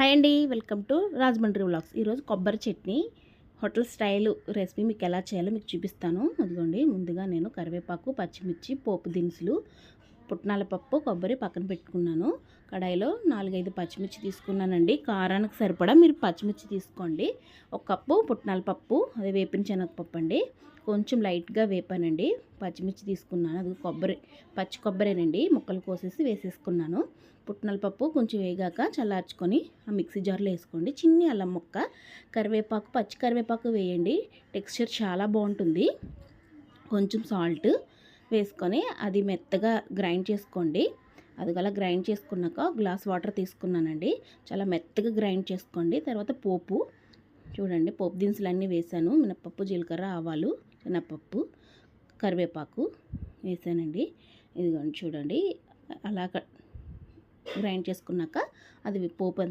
Hi అండి, welcome to Rajahmundry vlogs. ఈరోజు కొబ్బరి చట్నీ హోటల్ స్టైల్ రెసిపీ మీకు ఎలా చేయాలో మీకు చూపిస్తాను. అదిగోండి, ముందుగా నేను కరివేపాకు, పచ్చిమిర్చి, పోపు దినుసులు, పుట్నాల పప్పు, కొబ్బరి పక్కన పెట్టుకున్నాను. కడాయిలో 4-5 పచ్చిమిర్చి తీసుకున్నానండి. కారానికి సరిపడా మీరు పచ్చిమిర్చి తీసుకోండి. ఒక కప్పు పుట్నాల పప్పు, అదే వేపిన శనగపప్పు అండి. కొంచెం లైట్గా వేపానండి. పచ్చిమిర్చి తీసుకున్నాను. అది పచ్చి కొబ్బరేనండి, ముక్కలు కోసేసి వేసేసుకున్నాను. పుట్నాల పప్పు కొంచెం వేగాక చల్లార్చుకొని ఆ మిక్సీ జార్లో వేసుకోండి. చిన్ని అల్లం ముక్క, కరివేపాకు, పచ్చి కరివేపాకు వేయండి, టెక్స్చర్ చాలా బాగుంటుంది. కొంచెం సాల్ట్ వేసుకొని అది మెత్తగా గ్రైండ్ చేసుకోండి. అది అలా గ్రైండ్ చేసుకున్నాక గ్లాస్ వాటర్ తీసుకున్నానండి. చాలా మెత్తగా గ్రైండ్ చేసుకోండి. తర్వాత పోపు చూడండి, పోపు దినుసులన్నీ వేసాను. మినపప్పు, జీలకర్ర, ఆవాలు, శనగపప్పు, కరివేపాకు వేసానండి. ఇదిగోండి చూడండి, అలా గ్రైండ్ చేసుకున్నాక అది పోపు